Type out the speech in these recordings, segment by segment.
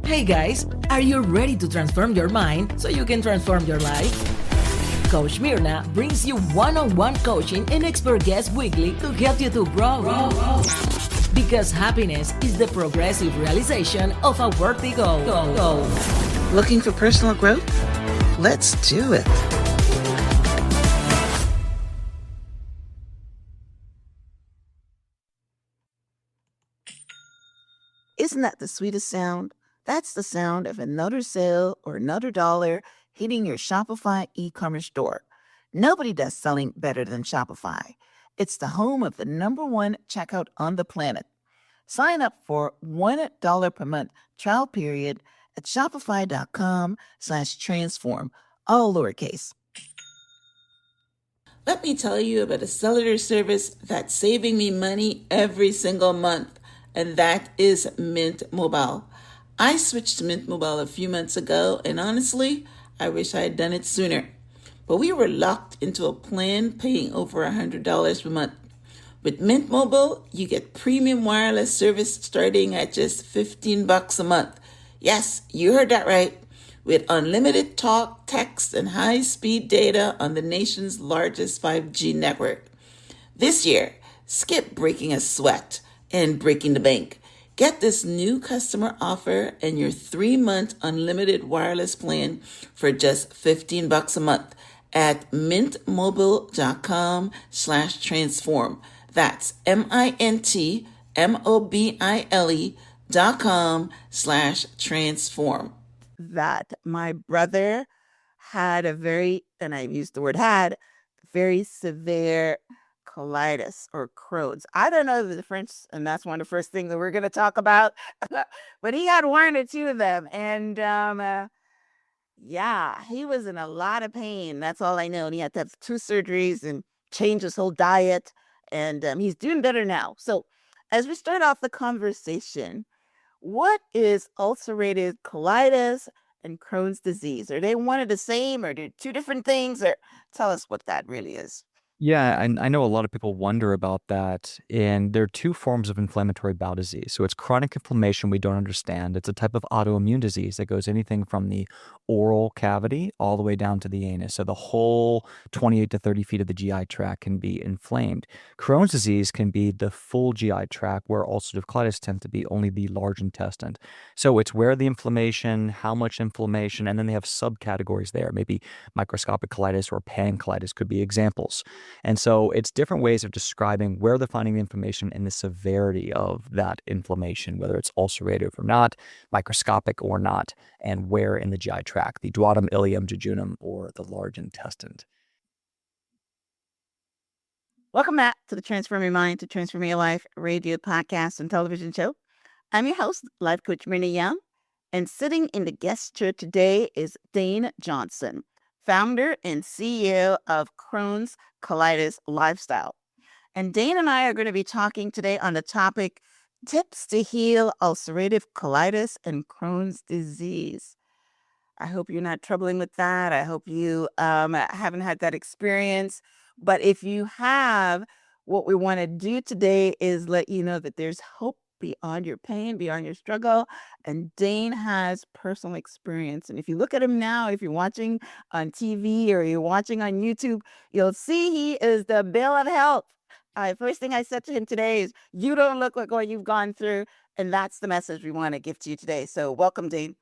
Hey guys, are you ready to transform your mind so you can transform your life? Coach Myrna brings you one-on-one coaching and expert guests weekly to help you to grow. Because happiness is the progressive realization of a worthy goal. Looking for personal growth? Let's do it. Isn't that the sweetest sound? That's the sound of another sale or another dollar hitting your Shopify e-commerce store. Nobody does selling better than Shopify. It's the home of the #1 checkout on the planet. Sign up for $1 per month trial period at shopify.com/transform, all lowercase. Let me tell you about a cellular service that's saving me money every single month, and that is Mint Mobile. I switched to Mint Mobile a few months ago, and honestly, I wish I had done it sooner. But we were locked into a plan paying over $100 per month. With Mint Mobile, you get premium wireless service starting at just $15 a month. Yes, you heard that right. With unlimited talk, text, and high-speed data on the nation's largest 5G network. This year, skip breaking a sweat and breaking the bank. Get this new customer offer and your 3-month unlimited wireless plan for just $15 a month at mintmobile.com/transform. That's mintmobile.com/transform. That my brother had and I used the word had, very severe colitis or Crohn's. I don't know the difference, and that's one of the first things that we're going to talk about. But he had one or two of them, and he was in a lot of pain. That's all I know. And he had to have 2 surgeries and change his whole diet, and he's doing better now. So, as we start off the conversation, what is ulcerative colitis and Crohn's disease? Are they one and the same, or they two different things? Or tell us what that really is. Yeah, and I know a lot of people wonder about that. And there are 2 forms of inflammatory bowel disease. So it's chronic inflammation we don't understand. It's a type of autoimmune disease that goes anything from the oral cavity all the way down to the anus. So the whole 28 to 30 feet of the GI tract can be inflamed. Crohn's disease can be the full GI tract, where ulcerative colitis tends to be only the large intestine. So it's where the inflammation, how much inflammation, and then they have subcategories there. Maybe microscopic colitis or pancolitis could be examples. And so it's different ways of describing where they're finding the inflammation and the severity of that inflammation, whether it's ulcerative or not, microscopic or not, and where in the GI tract, the duodenum, ileum, jejunum, or the large intestine. Welcome back to the Transform Your Mind to Transform Your Life radio, podcast, and television show. I'm your host, life coach Myrna Young, and sitting in the guest chair today is Dane Johnson, founder and CEO of Crohn's Colitis Lifestyle. And Dane and I are going to be talking today on the topic, tips to heal ulcerative colitis and Crohn's disease. I hope you're not troubling with that. I hope you haven't had that experience. But if you have, what we want to do today is let you know that there's hope beyond your pain, beyond your struggle. And Dane has personal experience. And if you look at him now, if you're watching on TV or you're watching on YouTube, you'll see he is the bill of health. First thing I said to him today is, you don't look like what you've gone through. And that's the message we want to give to you today. So welcome, Dane.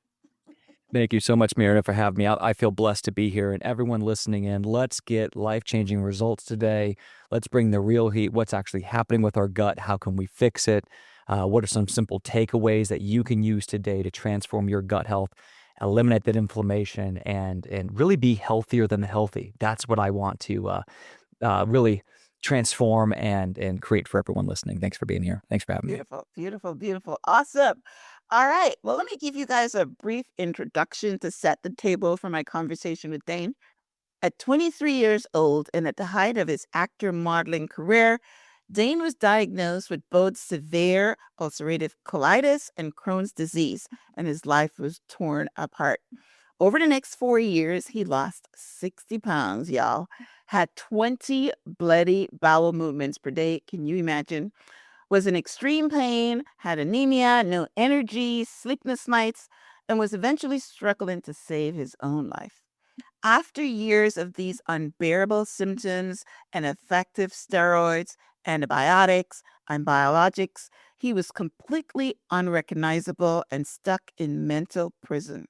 Thank you so much, Myrna, for having me out. I feel blessed to be here, and everyone listening in, let's get life-changing results today. Let's bring the real heat. What's actually happening with our gut? How can we fix it? What are some simple takeaways that you can use today to transform your gut health, eliminate that inflammation, and really be healthier than the healthy? That's what I want to really transform and create for everyone listening. Thanks for being here. Thanks for having me. Beautiful, beautiful, beautiful. Awesome. All right. Well, let me give you guys a brief introduction to set the table for my conversation with Dane. At 23 years old and at the height of his actor modeling career, Dane was diagnosed with both severe ulcerative colitis and Crohn's disease, and his life was torn apart. Over the next 4 years, he lost 60 pounds, y'all, had 20 bloody bowel movements per day. Can you imagine? Was in extreme pain, had anemia, no energy, sleepless nights, and was eventually struggling to save his own life. After years of these unbearable symptoms and effective steroids, antibiotics, and biologics, he was completely unrecognizable and stuck in mental prison.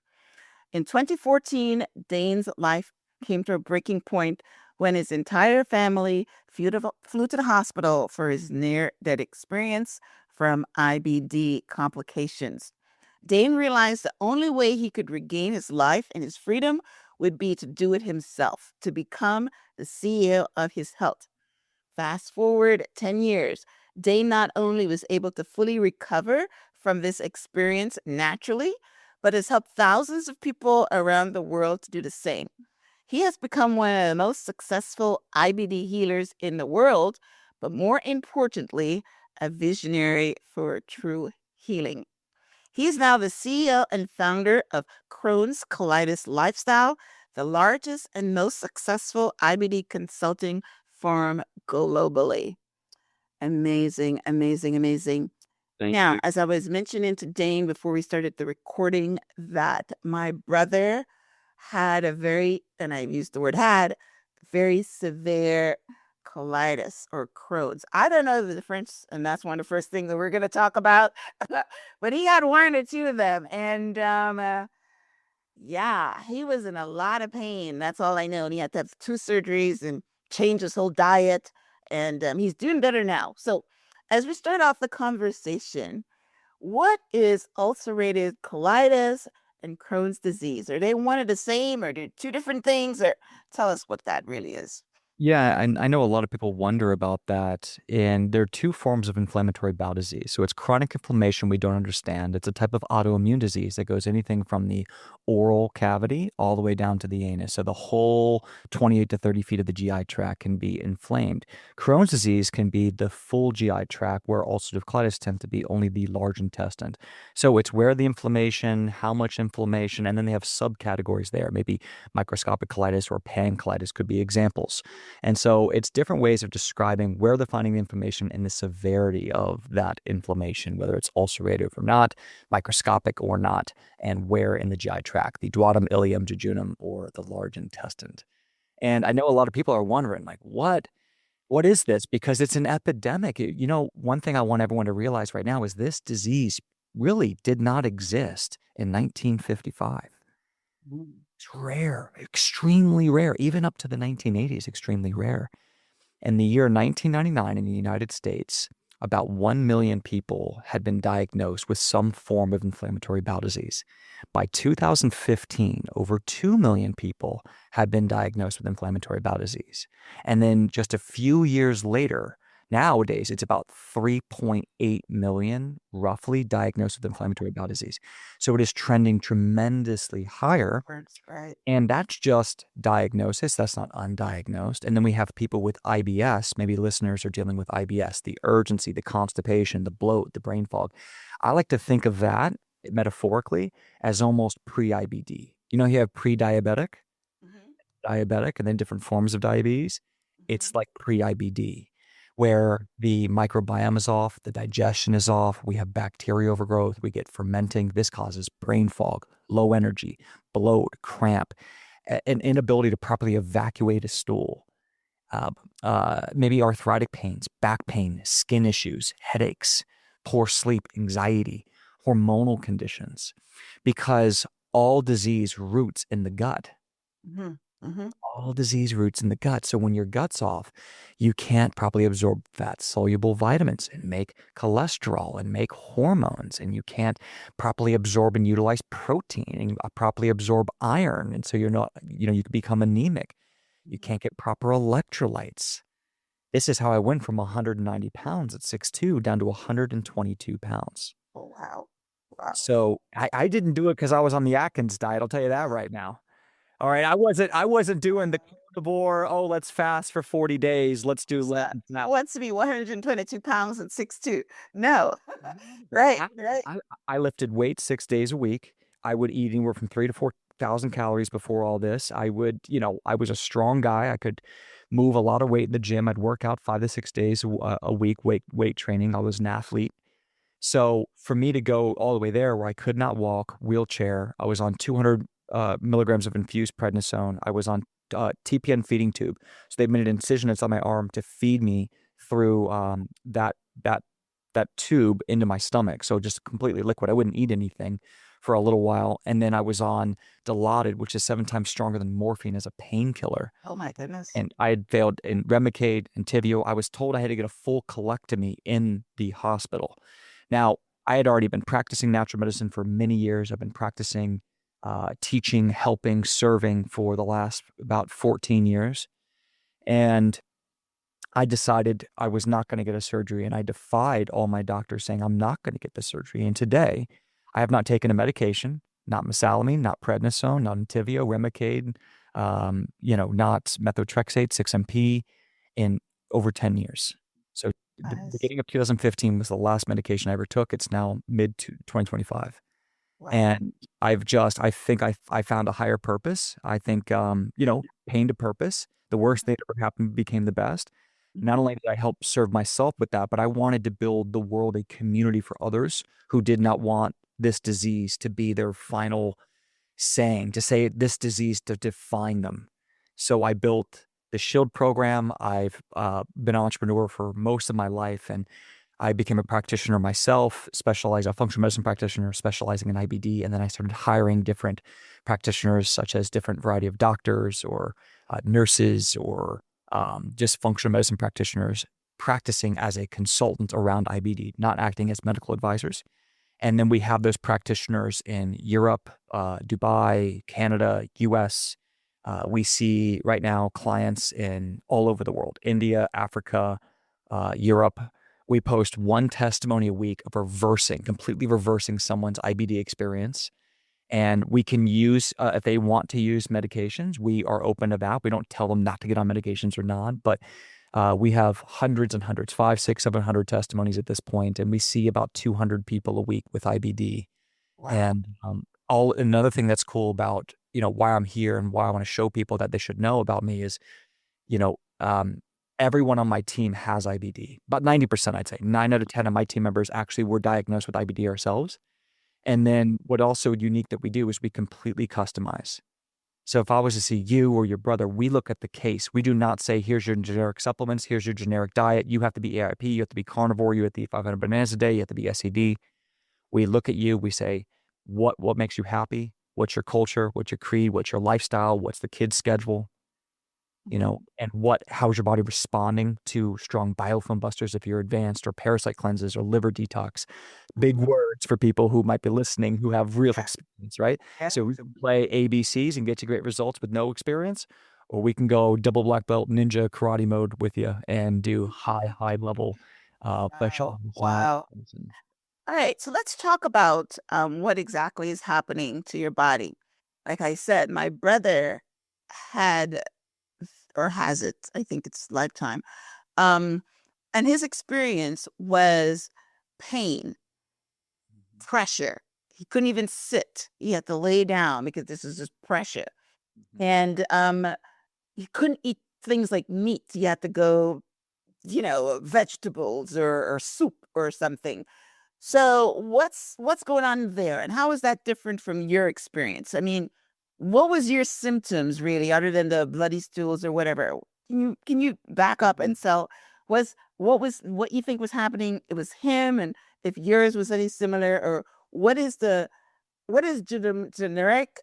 In 2014, Dane's life came to a breaking point when his entire family flew to the hospital for his near-death experience from IBD complications. Dane realized the only way he could regain his life and his freedom would be to do it himself, to become the CEO of his health. Fast forward 10 years, Dane not only was able to fully recover from this experience naturally, but has helped thousands of people around the world to do the same. He has become one of the most successful IBD healers in the world, but more importantly, a visionary for true healing. He's now the CEO and founder of Crohn's Colitis Lifestyle, the largest and most successful IBD consulting firm globally. Amazing, amazing, amazing. Thank Now, you. as I was mentioning to Dane before we started the recording, that my brother had a very, and I used the word had, very severe colitis or Crohn's. I don't know the difference, and that's one of the first things that we're going to talk about. But he had one or two of them, and yeah, he was in a lot of pain. That's all I know. And he had to have two surgeries and change his whole diet, and he's doing better now. So, as we start off the conversation, what is ulcerative colitis and Crohn's disease? Are they one and the same, or they two different things? Or tell us what that really is. Yeah, and I know a lot of people wonder about that. And there are two forms of inflammatory bowel disease. So it's chronic inflammation we don't understand. It's a type of autoimmune disease that goes anything from the oral cavity all the way down to the anus. So the whole 28 to 30 feet of the GI tract can be inflamed. Crohn's disease can be the full GI tract, where ulcerative colitis tends to be only the large intestine. So it's where the inflammation, how much inflammation, and then they have subcategories there. Maybe microscopic colitis or pancolitis could be examples. And so it's different ways of describing where they're finding the inflammation and the severity of that inflammation, whether it's ulcerative or not, microscopic or not, and where in the GI tract, the duodenum, ileum, jejunum, or the large intestine. And I know a lot of people are wondering, like, what is this? Because it's an epidemic. One thing I want everyone to realize right now is this disease really did not exist in 1955. It's rare, extremely rare, even up to the 1980s, extremely rare. In the year 1999 in the United States, about 1 million people had been diagnosed with some form of inflammatory bowel disease. By 2015, over 2 million people had been diagnosed with inflammatory bowel disease. And then just a few years later, nowadays, it's about 3.8 million roughly diagnosed with inflammatory bowel disease. So it is trending tremendously higher. Right. And that's just diagnosis. That's not undiagnosed. And then we have people with IBS. Maybe listeners are dealing with IBS, the urgency, the constipation, the bloat, the brain fog. I like to think of that metaphorically as almost pre-IBD. You have pre-diabetic, diabetic, and then different forms of diabetes. It's like pre-IBD, where the microbiome is off, the digestion is off, we have bacteria overgrowth, we get fermenting. This causes brain fog, low energy, bloat, cramp, an inability to properly evacuate a stool, maybe arthritic pains, back pain, skin issues, headaches, poor sleep, anxiety, hormonal conditions, because all disease roots in the gut. All disease roots in the gut. So when your gut's off, you can't properly absorb fat-soluble vitamins and make cholesterol and make hormones, and you can't properly absorb and utilize protein and properly absorb iron. And so you're not, you can become anemic. You can't get proper electrolytes. This is how I went from 190 pounds at 6'2" down to 122 pounds. Oh, wow. So I didn't do it because I was on the Atkins diet. I'll tell you that right now. All right, I wasn't doing the carnivore. Oh, let's fast for 40 days. Let's do Lent. Now, wants to be 122 pounds and 6'2". No, right. I lifted weights 6 days a week. I would eat anywhere from 3,000 to 4,000 calories before all this. I would, I was a strong guy. I could move a lot of weight in the gym. I'd work out 5 to 6 days a week, weight training. I was an athlete. So for me to go all the way there where I could not walk, wheelchair, I was on 200 milligrams of infused prednisone. I was on TPN feeding tube. So they made an incision inside my arm to feed me through that tube into my stomach. So just completely liquid. I wouldn't eat anything for a little while. And then I was on Dilaudid, which is 7 times stronger than morphine as a painkiller. Oh my goodness. And I had failed in Remicade and Entyvio. I was told I had to get a full colectomy in the hospital. Now, I had already been practicing natural medicine for many years. I've been practicing, teaching, helping, serving for the last about 14 years. And I decided I was not going to get a surgery, and I defied all my doctors saying I'm not going to get the surgery. And today, I have not taken a medication, not mesalamine, not prednisone, not Entyvio, Remicade, not methotrexate, 6-MP in over 10 years. So the beginning of 2015 was the last medication I ever took. It's now mid 2025. Wow. And I think I found a higher purpose. I think, pain to purpose. The worst thing that ever happened became the best. Not only did I help serve myself with that, but I wanted to build the world a community for others who did not want this disease to be their final saying, to say this disease to define them. So I built the Shield program. I've been an entrepreneur for most of my life, and I became a practitioner myself, a functional medicine practitioner specializing in IBD. And then I started hiring different practitioners, such as different variety of doctors or nurses or just functional medicine practitioners practicing as a consultant around IBD, not acting as medical advisors. And then we have those practitioners in Europe, Dubai, Canada, US. We see right now clients in all over the world, India, Africa, Europe. We post one testimony a week of completely reversing someone's IBD experience. And we can use, if they want to use medications, we are open to that. We don't tell them not to get on medications or not, but we have hundreds and hundreds, 500, 600, 700 testimonies at this point, and we see about 200 people a week with IBD. Wow. And another thing that's cool about, why I'm here and why I want to show people that they should know about me is, everyone on my team has IBD. About 90%, I'd say. 9 out of 10 of my team members actually were diagnosed with IBD ourselves. And then what also unique that we do is we completely customize. So if I was to see you or your brother, we look at the case. We do not say, here's your generic supplements, here's your generic diet. You have to be AIP, you have to be carnivore, you have to eat 500 bananas a day, you have to be SED. We look at you, we say, what makes you happy? What's your culture? What's your creed? What's your lifestyle? What's the kid's schedule? And how's your body responding to strong biofilm busters if you're advanced, or parasite cleanses or liver detox? Big words for people who might be listening who have real experience, right? Yeah. So we can play ABCs and get you great results with no experience, or we can go double black belt ninja karate mode with you and do high level special. Wow. All right, so let's talk about what exactly is happening to your body. Like I said, my brother had or has it, I think it's lifetime. And his experience was pain, pressure. He couldn't even sit. He had to lay down because this is just pressure. And he couldn't eat things like meat. He had to go, vegetables or soup or something. So what's going on there? And how is that different from your experience? I mean, what was your symptoms really, other than the bloody stools or whatever? Can you back up and tell what you think was happening? It was him, and if yours was any similar, or what is generic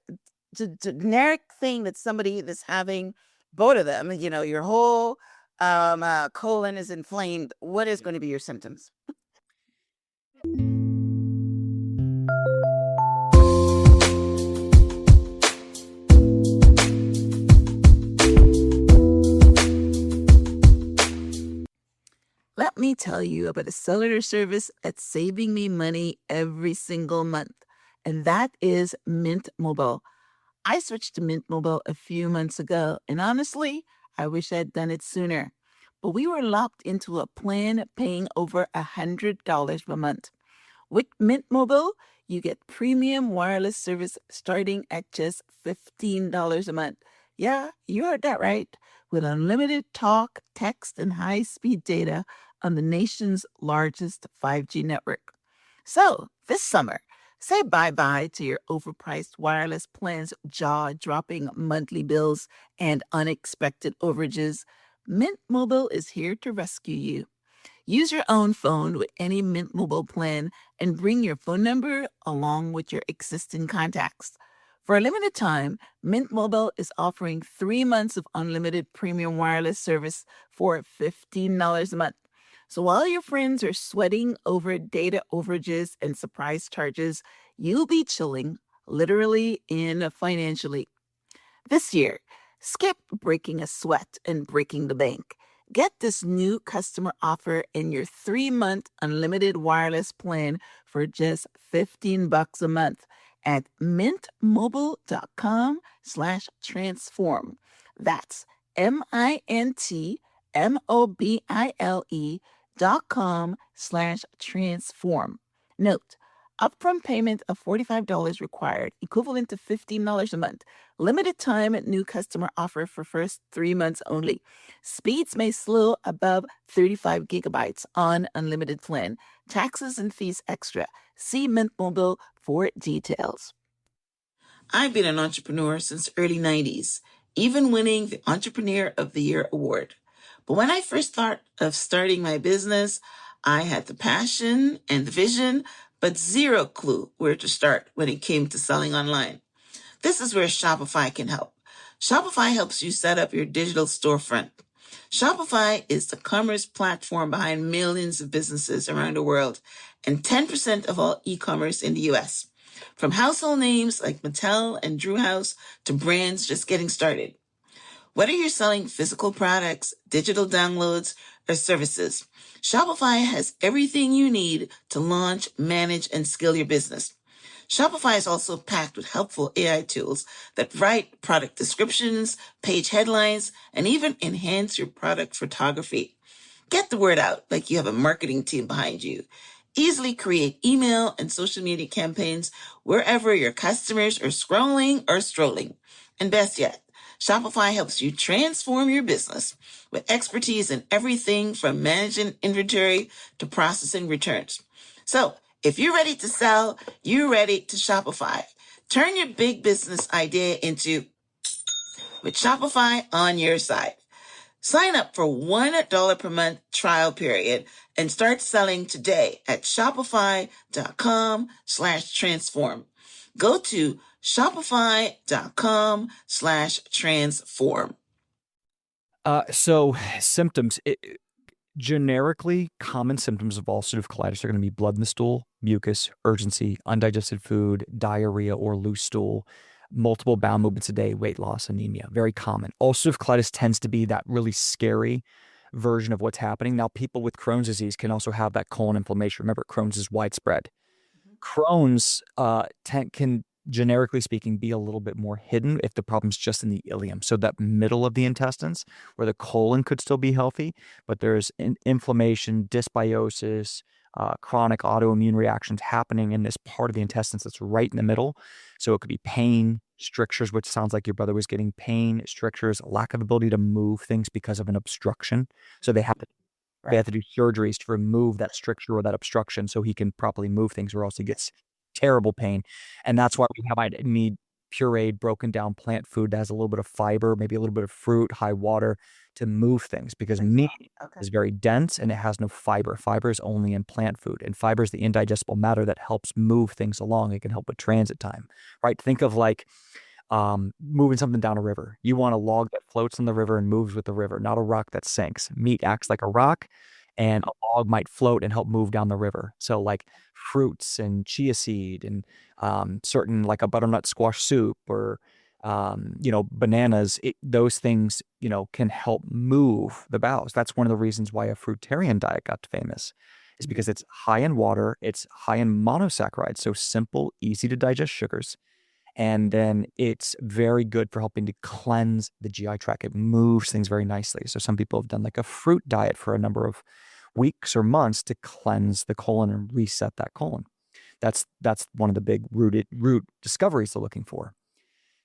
thing that somebody that's having both of them? Your whole colon is inflamed. What is going to be your symptoms? Let me tell you about a cellular service that's saving me money every single month, and that is Mint Mobile. I switched to Mint Mobile a few months ago, and honestly, I wish I'd done it sooner. But we were locked into a plan paying over $100 per month. With Mint Mobile, you get premium wireless service starting at just $15 a month. Yeah, you heard that right. With unlimited talk, text, and high-speed data on the nation's largest 5G network. So, this summer, say bye-bye to your overpriced wireless plans, jaw-dropping monthly bills, and unexpected overages. Mint Mobile is here to rescue you. Use your own phone with any Mint Mobile plan and bring your phone number along with your existing contacts. For a limited time, Mint Mobile is offering 3 months of unlimited premium wireless service for $15 a month. So while your friends are sweating over data overages and surprise charges, you'll be chilling, literally and financially. This year, skip breaking a sweat and breaking the bank. Get this new customer offer in your 3 month unlimited wireless plan for just $15 a month at mintmobile.com/transform. That's mintmobile.com/transform. Note, upfront payment of $45 required, equivalent to $15 a month. Limited time new customer offer for first 3 months only. Speeds may slow above 35 gigabytes on unlimited plan. Taxes and fees extra. See Mint Mobile for details. I've been an entrepreneur since the early 90s, even winning the Entrepreneur of the Year award. But when I first thought of starting my business, I had the passion and the vision, but zero clue where to start when it came to selling online. This is where Shopify can help. Shopify helps you set up your digital storefront. Shopify is the commerce platform behind millions of businesses around the world and 10% of all e-commerce in the US. From household names like Mattel and Drew House to brands just getting started. Whether you're selling physical products, digital downloads, or services, Shopify has everything you need to launch, manage, and scale your business. Shopify is also packed with helpful AI tools that write product descriptions, page headlines, and even enhance your product photography. Get the word out like you have a marketing team behind you. Easily create email and social media campaigns wherever your customers are scrolling or strolling. And best yet, Shopify helps you transform your business with expertise in everything from managing inventory to processing returns. So, if you're ready to sell, you're ready to Shopify. Turn your big business idea into with Shopify on your side. Sign up for $1 per month trial period and start selling today at shopify.com/transform. Go to shopify.com/transform. So symptoms, generically common symptoms of ulcerative colitis are going to be blood in the stool, mucus, urgency, undigested food, diarrhea or loose stool, multiple bowel movements a day, weight loss, anemia. Very common. Ulcerative colitis tends to be that really scary version of what's happening. Now, people with Crohn's disease can also have that colon inflammation. Remember, Crohn's is widespread. Crohn's can, generically speaking, be a little bit more hidden if the problem's just in the ileum. So that middle of the intestines where the colon could still be healthy, but there's inflammation, dysbiosis, chronic autoimmune reactions happening in this part of the intestines that's right in the middle. So it could be pain, strictures, which sounds like your brother was getting pain, strictures, lack of ability to move things because of an obstruction. So they have to do surgeries to remove that stricture or that obstruction so he can properly move things, or else he gets terrible pain. And that's why I need pureed, broken down plant food that has a little bit of fiber, maybe a little bit of fruit, high water to move things, because meat is very dense and it has no fiber. Fiber is only in plant food, and fiber is the indigestible matter that helps move things along. It can help with transit time, right? Think of like moving something down a river. You want a log that floats on the river and moves with the river, not a rock that sinks. Meat acts like a rock, and a log might float and help move down the river. So like fruits and chia seed and certain, like a butternut squash soup or bananas, those things, can help move the bowels. That's one of the reasons why a fruitarian diet got famous, is because it's high in water, it's high in monosaccharides, so simple, easy to digest sugars. And then it's very good for helping to cleanse the GI tract. It moves things very nicely. So some people have done like a fruit diet for a number of weeks or months to cleanse the colon and reset that colon. That's one of the big root discoveries they're looking for.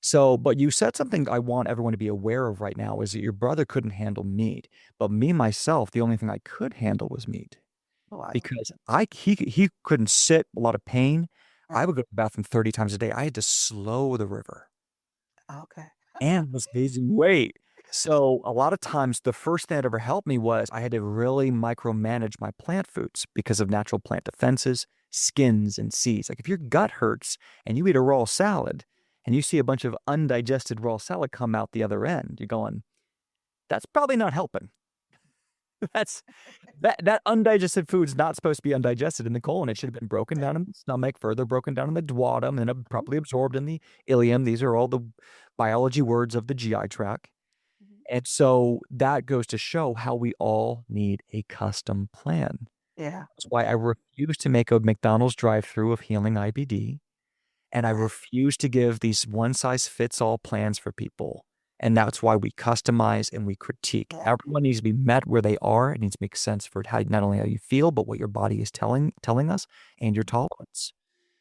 So, but you said something I want everyone to be aware of right now, is that your brother couldn't handle meat. But me, myself, the only thing I could handle was meat. Wow. because he couldn't sit, a lot of pain. I Right. would go to the bathroom 30 times a day. I had to slow the river Okay. and was losing weight. So a lot of times the first thing that ever helped me was I had to really micromanage my plant foods because of natural plant defenses, skins, and seeds. Like if your gut hurts and you eat a raw salad and you see a bunch of undigested raw salad come out the other end, you're going, that's probably not helping. That's that undigested food's not supposed to be undigested in the colon. It should have been broken down in the stomach, further broken down in the duodenum, and then properly absorbed in the ileum. These are all the biology words of the GI tract. Mhm. And so that goes to show how we all need a custom plan. Yeah. That's why I refuse to make a McDonald's drive-through of healing IBD. And I refuse to give these one-size-fits-all plans for people. And that's why we customize and we critique. Yeah. Everyone needs to be met where they are. It needs to make sense for how, not only how you feel, but what your body is telling us and your tolerance.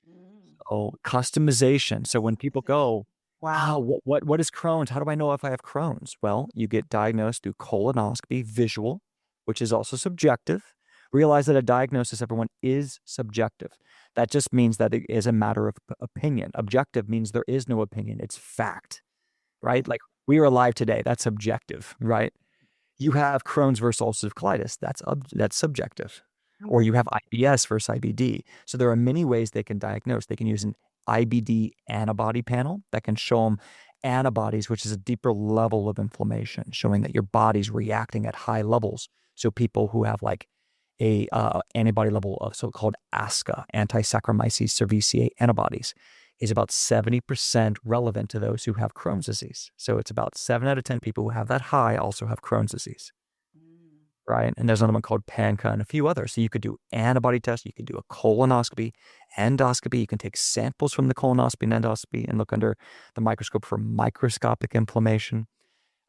Mm. So customization. So when people go, Wow. what is Crohn's? How do I know if I have Crohn's? Well, you get diagnosed through colonoscopy, visual, which is also subjective. Realize that a diagnosis, everyone, is subjective. That just means that it is a matter of opinion. Objective means there is no opinion. It's fact, right? Like we are alive today. That's objective, right? You have Crohn's versus ulcerative colitis. That's subjective. Or you have IBS versus IBD. So there are many ways they can diagnose. They can use an IBD antibody panel that can show them antibodies, which is a deeper level of inflammation, showing that your body's reacting at high levels. So people who have like a antibody level of so-called ASCA, anti-Saccharomyces cerevisiae antibodies, is about 70% relevant to those who have Crohn's disease. So it's about 7 out of 10 people who have that high also have Crohn's disease, right? And there's another one called PANCA and a few others. So you could do antibody tests, you could do a colonoscopy, endoscopy. You can take samples from the colonoscopy and endoscopy and look under the microscope for microscopic inflammation.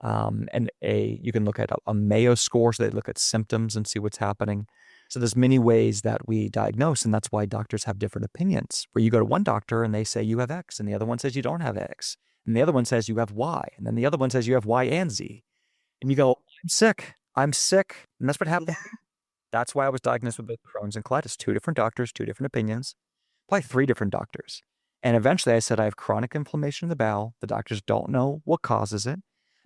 You can look at a Mayo score, so they look at symptoms and see what's happening. So there's many ways that we diagnose, and that's why doctors have different opinions. Where you go to one doctor and they say you have X, and the other one says you don't have X, and the other one says you have Y, and then the other one says you have Y and Z, and you go, I'm sick, and that's what happened. Yeah. That's why I was diagnosed with both Crohn's and colitis. 2 different doctors, 2 different opinions, probably 3 different doctors, and eventually I said I have chronic inflammation in the bowel. The doctors don't know what causes it.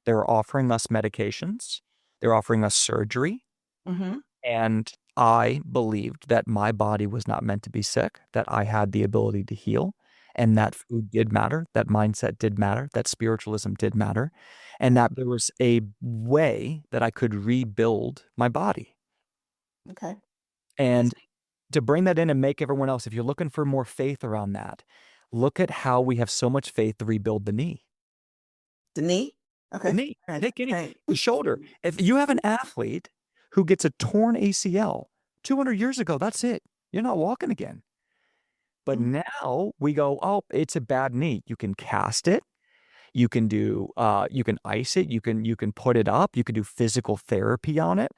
They're offering us medications. They're offering us surgery. Mm-hmm. And I believed that my body was not meant to be sick, that I had the ability to heal, and that food did matter, that mindset did matter, that spiritualism did matter, and that there was a way that I could rebuild my body. Okay. And to bring that in and make everyone else, if you're looking for more faith around that, look at how we have so much faith to rebuild the knee. The knee? Okay. The knee. Right. Take any, Right. the shoulder. If you have an athlete who gets a torn ACL 200 years ago, that's it. You're not walking again. But now we go, oh, it's a bad knee. You can cast it. You can do, you can ice it. You can put it up. You can do physical therapy on it.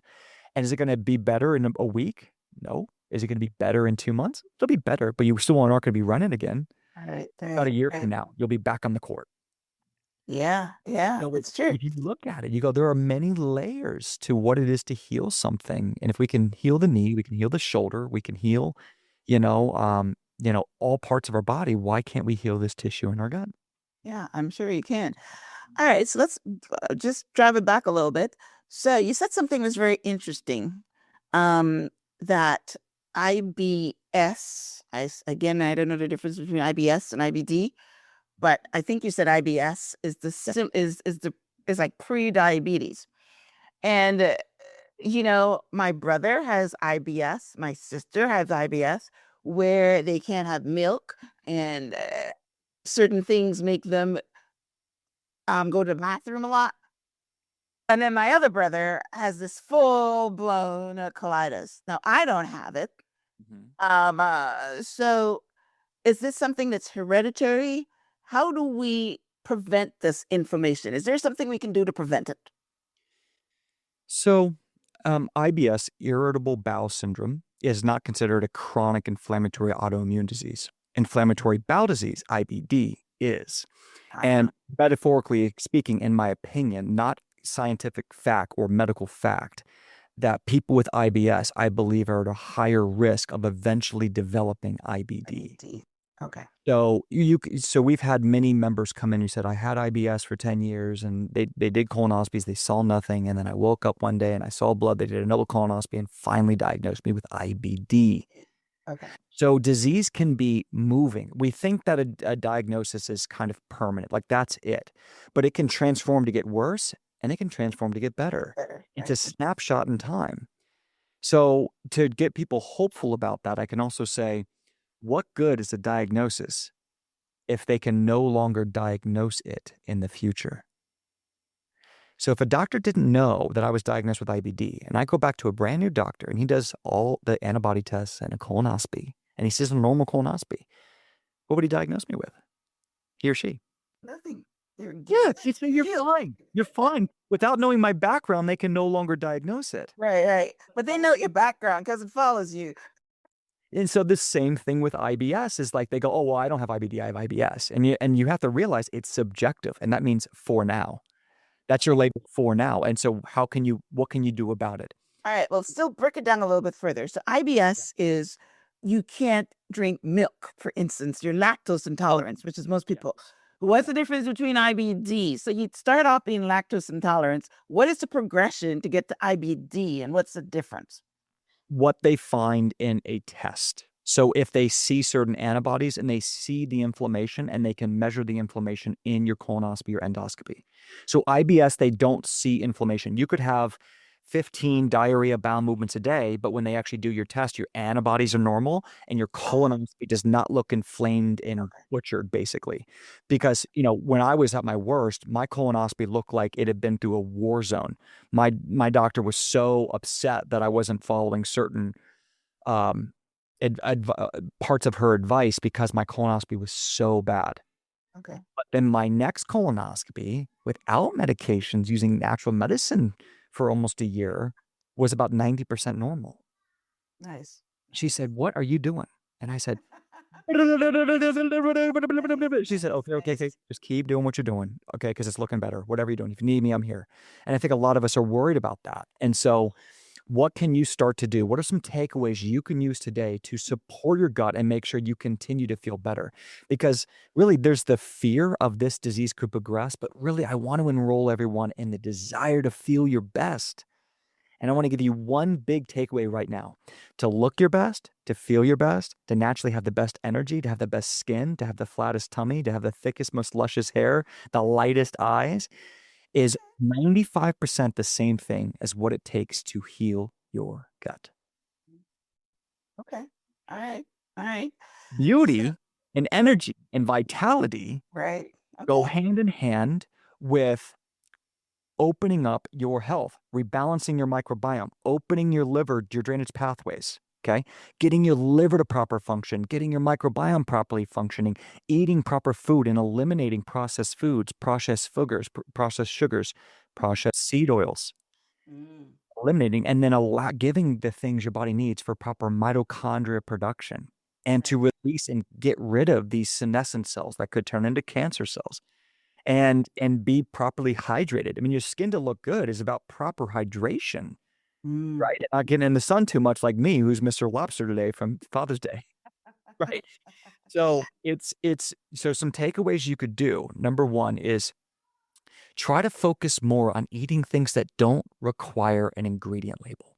And is it going to be better in a week? No. Is it going to be better in 2 months? It'll be better, but you still aren't going to be running again. Right. About a year from now, you'll be back on the court. Yeah. Yeah. No, It's true. if you look at it, you go, there are many layers to what it is to heal something. And if we can heal the knee, we can heal the shoulder, we can heal, all parts of our body. Why can't we heal this tissue in our gut? Yeah, I'm sure you can. All right. So let's just drive it back a little bit. So you said something was very interesting. That IBS, again, I don't know the difference between IBS and IBD, but I think you said IBS is is like pre-diabetes. And my brother has IBS, my sister has IBS, where they can't have milk, and certain things make them go to the bathroom a lot. And then my other brother has this full-blown colitis. Now I don't have it. So is this something that's hereditary? How do we prevent this inflammation? Is there something we can do to prevent it? So, IBS, irritable bowel syndrome, is not considered a chronic inflammatory autoimmune disease. Inflammatory bowel disease, IBD, is. And metaphorically speaking, in my opinion, not scientific fact or medical fact, that people with IBS, I believe, are at a higher risk of eventually developing IBD. Okay. So so we've had many members come in who said, I had IBS for 10 years and they did colonoscopies, they saw nothing. And then I woke up one day and I saw blood, they did another colonoscopy and finally diagnosed me with IBD. Okay. So disease can be moving. We think that a diagnosis is kind of permanent, like that's it. But it can transform to get worse and it can transform to get better. It's a snapshot in time. So to get people hopeful about that, I can also say, what good is a diagnosis if they can no longer diagnose it in the future? So if a doctor didn't know that I was diagnosed with IBD and I go back to a brand new doctor and he does all the antibody tests and a colonoscopy and he sees a normal colonoscopy, what would he diagnose me with? He or she? Nothing. Yeah, you're fine. You're fine. Without knowing my background, they can no longer diagnose it. Right. But they know your background because it follows you. And so the same thing with IBS is like they go, oh, well, I don't have IBD, I have IBS. And you have to realize it's subjective. And that means for now. That's your label for now. And so what can you do about it? All right. Well, still break it down a little bit further. So IBS is you can't drink milk, for instance, your lactose intolerance, which is most people. What's the difference between IBD? So you start off being lactose intolerance. What is the progression to get to IBD and what's the difference? What they find in a test. So if they see certain antibodies and they see the inflammation and they can measure the inflammation in your colonoscopy or endoscopy. So IBS, they don't see inflammation. You could have 15 diarrhea bowel movements a day, but when they actually do your test, your antibodies are normal and your colonoscopy does not look inflamed and butchered, basically. Because, when I was at my worst, my colonoscopy looked like it had been through a war zone. My doctor was so upset that I wasn't following certain parts of her advice because my colonoscopy was so bad. Okay. But then my next colonoscopy without medications using natural medicine for almost a year was about 90% normal. Nice. She said, what are you doing? And I said, she said, okay, just keep doing what you're doing. Okay. Cause it's looking better. Whatever you're doing. If you need me, I'm here. And I think a lot of us are worried about that. And so what can you start to do? What are some takeaways you can use today to support your gut and make sure you continue to feel better? Because really, there's the fear of this disease could progress, but really, I want to enroll everyone in the desire to feel your best. And I want to give you one big takeaway right now: to look your best, to feel your best, to naturally have the best energy, to have the best skin, to have the flattest tummy, to have the thickest, most luscious hair, the lightest eyes, is 95% the same thing as what it takes to heal your gut. Okay. All right. Beauty and energy and vitality go hand in hand with opening up your health, rebalancing your microbiome, opening your liver, your drainage pathways. Okay. Getting your liver to proper function, getting your microbiome properly functioning, eating proper food and eliminating processed foods, processed sugars, processed seed oils, eliminating, and then giving the things your body needs for proper mitochondria production and to release and get rid of these senescent cells that could turn into cancer cells and be properly hydrated. I mean, your skin to look good is about proper hydration. Right. Not getting in the sun too much like me, who's Mr. Lobster today from Father's Day. Right. So so some takeaways you could do. Number one is try to focus more on eating things that don't require an ingredient label.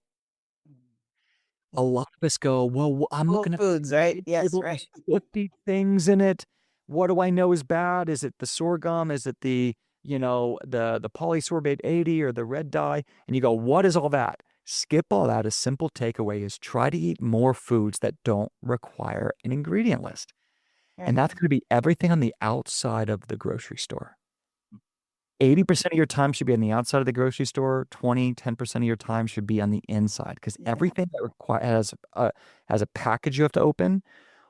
A lot of us go, well, I'm looking at foods, right? Yes, right. 50 things in it. What do I know is bad? Is it the sorghum? Is it the polysorbate 80 or the red dye? And you go, what is all that? Skip all that. A simple takeaway is try to eat more foods that don't require an ingredient list. And that's going to be everything on the outside of the grocery store. 80% of your time should be on the outside of the grocery store. 10% of your time should be on the inside, because everything that has a package you have to open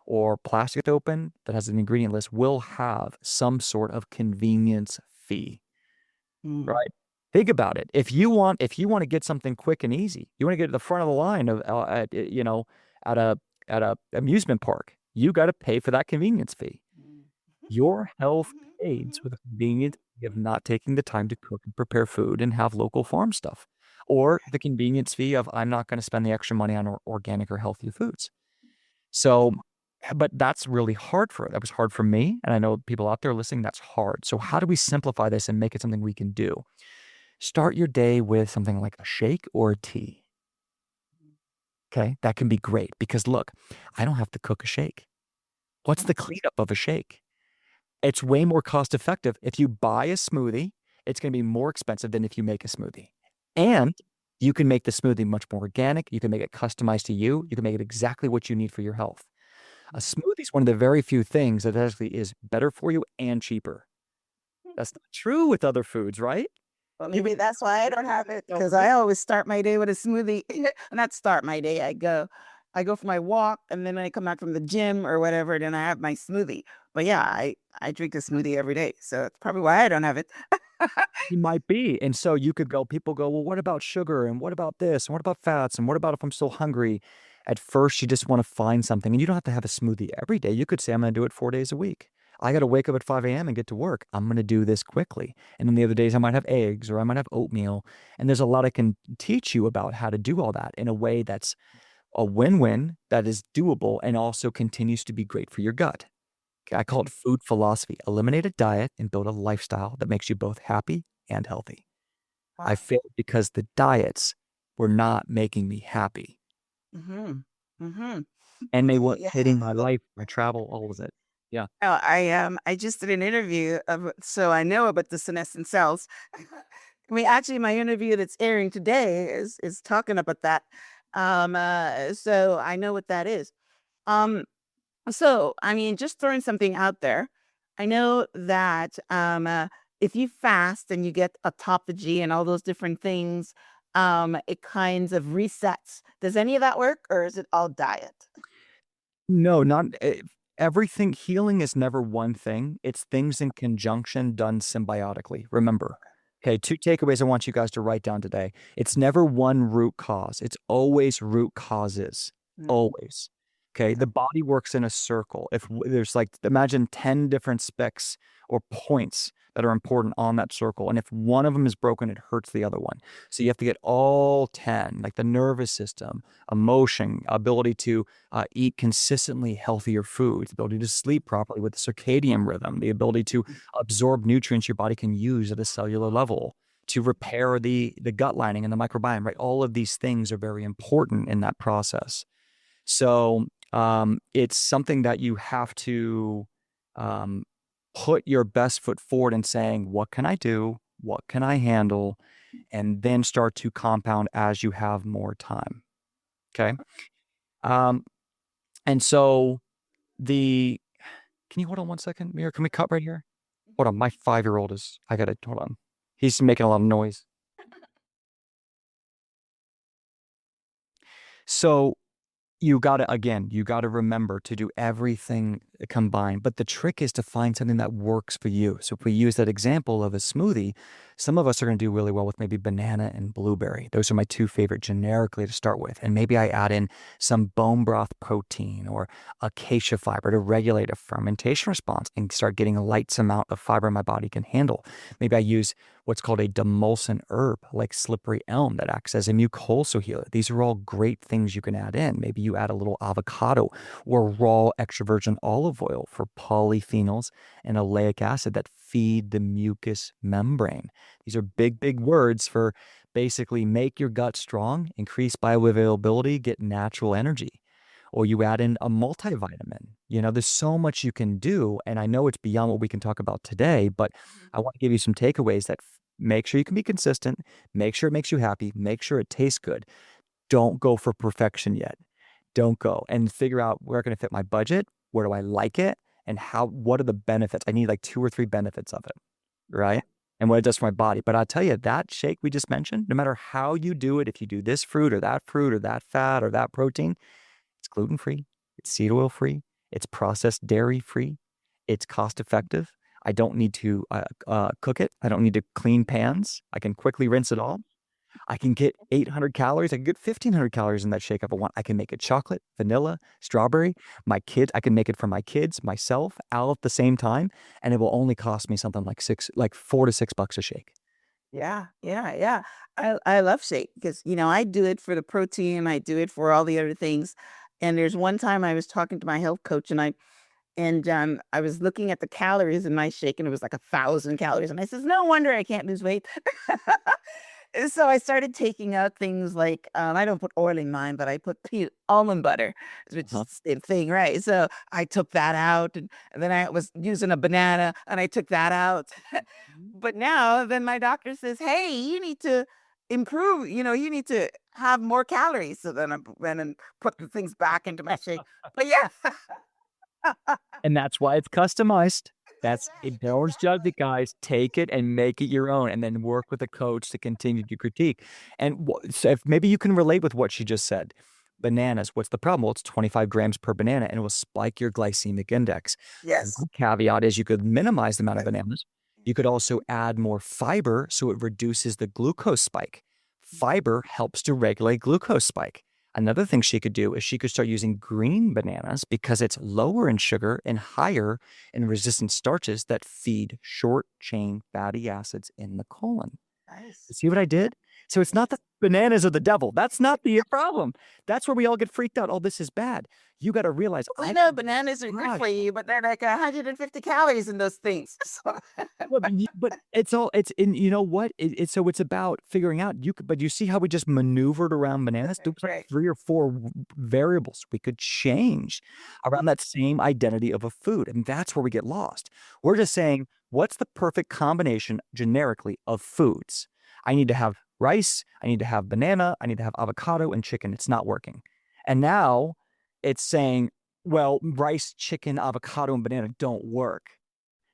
or plastic you have to open that has an ingredient list will have some sort of convenience fee. Right? Think about it. If you want to get something quick and easy, you want to get to the front of the line at a amusement park, you got to pay for that convenience fee. Your health aids with the convenience of not taking the time to cook and prepare food and have local farm stuff. or the convenience fee of I'm not going to spend the extra money on organic or healthy foods. So, but that's really hard that was hard for me. And I know people out there listening, that's hard. So how do we simplify this and make it something we can do? Start your day with something like a shake or a tea. Okay. That can be great because look, I don't have to cook a shake. What's the cleanup of a shake? It's way more cost effective. If you buy a smoothie, it's going to be more expensive than if you make a smoothie. And you can make the smoothie much more organic. You can make it customized to you. You can make it exactly what you need for your health. A smoothie is one of the very few things that actually is better for you and cheaper. That's not true with other foods, right? Well, maybe that's why I don't have it, because I always start my day with a smoothie. Not start my day. I go for my walk, and then I come back from the gym or whatever. Then I have my smoothie. But yeah, I drink a smoothie every day, so that's probably why I don't have it. You might be. And so people go, well, what about sugar? And what about this? And what about fats? And what about if I'm still hungry? At first, you just want to find something. And you don't have to have a smoothie every day. You could say, I'm going to do it 4 days a week. I got to wake up at 5 a.m. and get to work. I'm going to do this quickly. And then the other days, I might have eggs or I might have oatmeal. And there's a lot I can teach you about how to do all that in a way that's a win-win, that is doable, and also continues to be great for your gut. I call it food philosophy. Eliminate a diet and build a lifestyle that makes you both happy and healthy. I failed because the diets were not making me happy. Mm-hmm. Mm-hmm. And they weren't hitting my life, my travel, all of it. Yeah. Oh, I just did an interview so I know about the senescent cells. I mean, actually, my interview that's airing today is talking about that. So I know what that is. Um, so I mean, just throwing something out there. I know that if you fast and you get autophagy and all those different things, it kinds of resets. Does any of that work, or is it all diet? No, not everything. Healing is never one thing. It's things in conjunction done symbiotically. Remember. Okay, 2 takeaways I want you guys to write down today. It's never one root cause. It's always root causes. Mm. Always. Okay, the body works in a circle. If there's like, imagine 10 different specks or points that are important on that circle. And if one of them is broken, it hurts the other one. So you have to get all 10, like the nervous system, emotion, ability to eat consistently healthier foods, ability to sleep properly with the circadian rhythm, the ability to absorb nutrients your body can use at a cellular level, to repair the gut lining and the microbiome, right? All of these things are very important in that process. So it's something that you have to put your best foot forward in saying, what can I do? What can I handle? And then start to compound as you have more time. Okay. And so can you hold on one second, Mira? Can we cut right here? Hold on. My 5-year-old hold on. He's making a lot of noise. So you got to remember to do everything combined. But the trick is to find something that works for you. So if we use that example of a smoothie, some of us are going to do really well with maybe banana and blueberry. Those are my 2 favorite generically to start with. And maybe I add in some bone broth protein or acacia fiber to regulate a fermentation response and start getting a light amount of fiber my body can handle. Maybe I use what's called a demulcent herb like slippery elm that acts as a mucosal healer. These are all great things you can add in. Maybe you add a little avocado or raw extra virgin olive oil for polyphenols and oleic acid that feed the mucous membrane. These are big, big words for basically make your gut strong, increase bioavailability, get natural energy. Or you add in a multivitamin. There's so much you can do. And I know it's beyond what we can talk about today, but I want to give you some takeaways that make sure you can be consistent, make sure it makes you happy, make sure it tastes good. Don't go for perfection yet. Don't go and figure out where can I fit my budget, where do I like it, and what are the benefits? I need like 2 or 3 benefits of it, right? And what it does for my body. But I'll tell you, that shake we just mentioned, no matter how you do it, if you do this fruit or that fat or that protein, it's gluten-free, it's seed oil-free, it's processed dairy-free, it's cost-effective. I don't need to cook it. I don't need to clean pans. I can quickly rinse it all. I can get 800 calories. I can get 1,500 calories in that shake if I want. I can make it chocolate, vanilla, strawberry. My kids, I can make it for my kids, myself, all at the same time, and it will only cost me something like $4 to $6 a shake. Yeah, yeah, yeah. I love shake because I do it for the protein, I do it for all the other things. And there's one time I was talking to my health coach, and I was looking at the calories in my shake, and it was like 1,000 calories, and I says, "No wonder I can't lose weight." And so I started taking out things like, I don't put oil in mine, but I put almond butter, which is Huh? the same thing, right? So I took that out, and then I was using a banana, and I took that out. But now, then my doctor says, "Hey, you need to improve. You need to have more calories." So then I went and put the things back into my shake. But yeah, And that's why it's customized. that's That's right. it. Don't judge it, guys. Take it and make it your own, and then work with a coach to continue to critique. And so if maybe you can relate with what she just said. Bananas, what's the problem? Well, it's 25 grams per banana, and it will spike your glycemic index. Yes. One caveat is you could minimize the amount of But bananas. You could also add more fiber so it reduces the glucose spike. Fiber helps to regulate glucose spike. Another thing she could do is she could start using green bananas because it's lower in sugar and higher in resistant starches that feed short chain fatty acids in the colon. nice. See what I did? So it's not that bananas are the devil. That's not the problem. That's where we all get freaked out. Oh, this is bad. You got to realize I I know bananas are good gosh. for you, but they're like 150 calories in those things. So, Well, but it's all it's in you know what? So it's about figuring out but you see how we just maneuvered around bananas? There was like right. 3 or 4 variables we could change around that same identity of a food, and that's where we get lost. We're just saying, what's the perfect combination generically of foods? I need to have rice, I need to have banana, I need to have avocado and chicken. It's not working. And now it's saying, well, rice, chicken, avocado, and banana don't work.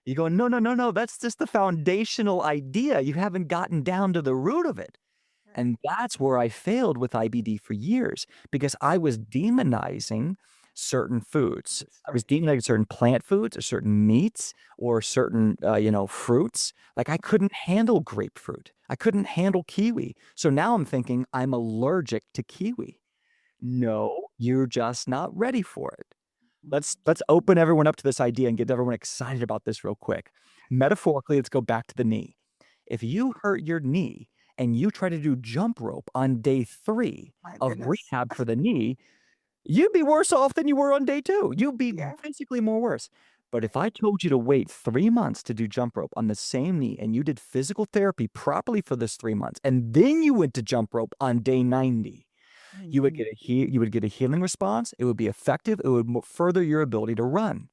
You go, no, no, no, no. That's just the foundational idea. You haven't gotten down to the root of it. And that's where I failed with IBD for years because I was demonizing certain foods. I was demonizing certain plant foods or certain meats or certain, fruits. Like I couldn't handle grapefruit. I couldn't handle kiwi. So now I'm thinking I'm allergic to kiwi. No, you're just not ready for it. Let's open everyone up to this idea and get everyone excited about this real quick. Metaphorically, let's go back to the knee. If you hurt your knee and you try to do jump rope on day 3 My of goodness. rehab for the knee, you'd be worse off than you were on day 2. You'd be Yeah. physically more worse. But if I told you to wait 3 months to do jump rope on the same knee and you did physical therapy properly for this 3 months, and then you went to jump rope on day 90, you would get a healing response. It would be effective. It would further your ability to run.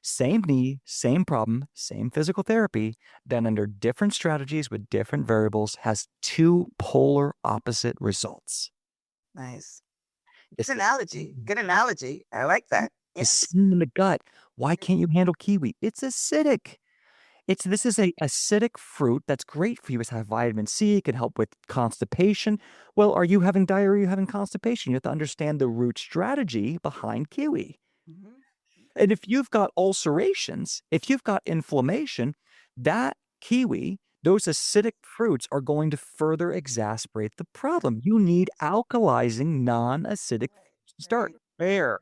Same knee, same problem, same physical therapy, done under different strategies with different variables has 2 polar opposite results. Nice. It's Good the analogy. Good analogy. I like that. it's Yes. sitting in the gut. Why can't you handle kiwi? It's acidic. This is a acidic fruit that's great for you. It's have vitamin C. It can help with constipation. Well, are you having diarrhea? Are you having constipation? You have to understand the root strategy behind kiwi. Mhm. And if you've got ulcerations, if you've got inflammation, that kiwi, those acidic fruits are going to further exacerbate the problem. You need alkalizing, non-acidic fruits to start. Right. Pear,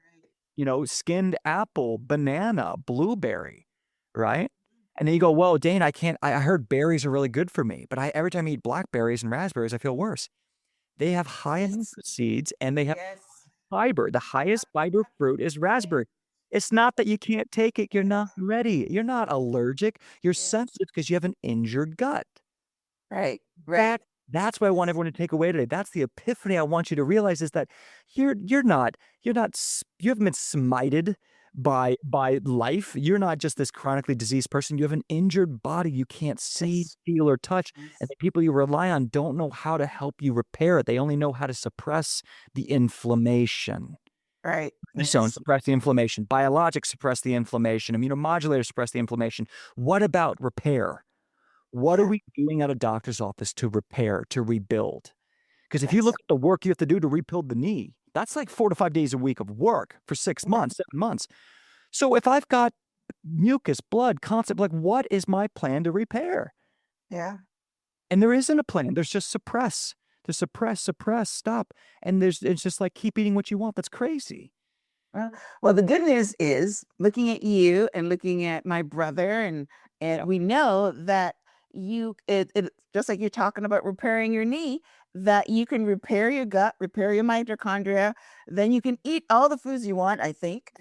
skinned apple, banana, blueberry, right? And then you go, well, Dane, I can't, I heard berries are really good for me, but every time I eat blackberries and raspberries, I feel worse. They have high in Yes. seeds and they have Yes. fiber. The highest fiber fruit is raspberry. It's not that you can't take it. You're not ready. You're not allergic. You're Yes. sensitive because you have an injured gut. Right. Right. That's what I want everyone to take away today. That's the epiphany I want you to realize is that you haven't been smited by life. You're not just this chronically diseased person. You have an injured body you can't see, Yes. feel, or touch. And Yes. the people you rely on don't know how to help you repair it. They only know how to suppress the inflammation. Right. So Yes. suppress the inflammation. Biologics suppress the inflammation. Immunomodulators suppress the inflammation. What about repair? What are Yeah. we doing at a doctor's office to repair, to rebuild? Because if you Yes. look at the work you have to do to rebuild the knee, that's like 4 to 5 days a week of work for 6 Yeah. months, 7 months. So if I've got mucus, blood, constant, like what is my plan to repair? Yeah. And there isn't a plan. There's just suppress, to suppress, stop. And it's just like keep eating what you want. That's crazy. Well, the good news is looking at you and looking at my brother, and we know that it just like you're talking about repairing your knee, that you can repair your gut, repair your mitochondria, then you can eat all the foods you want, I think.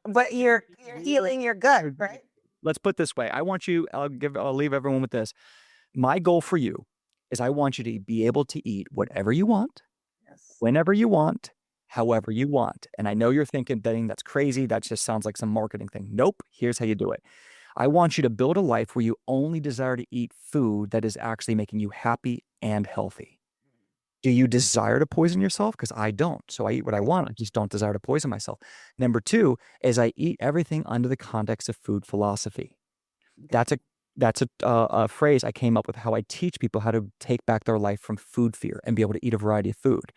But you're healing your gut, right? Let's put it this way. I'll leave everyone with this. My goal for you is I want you to be able to eat whatever you want, Yes. whenever you want, however you want. And I know you're thinking, Betting, that's crazy. That just sounds like some marketing thing. Nope. Here's how you do it. I want you to build a life where you only desire to eat food that is actually making you happy and healthy. Do you desire to poison yourself? Because I don't. So I eat what I want. I just don't desire to poison myself. Number two is I eat everything under the context of food philosophy. That's a phrase I came up with, how I teach people how to take back their life from food fear and be able to eat a variety of food.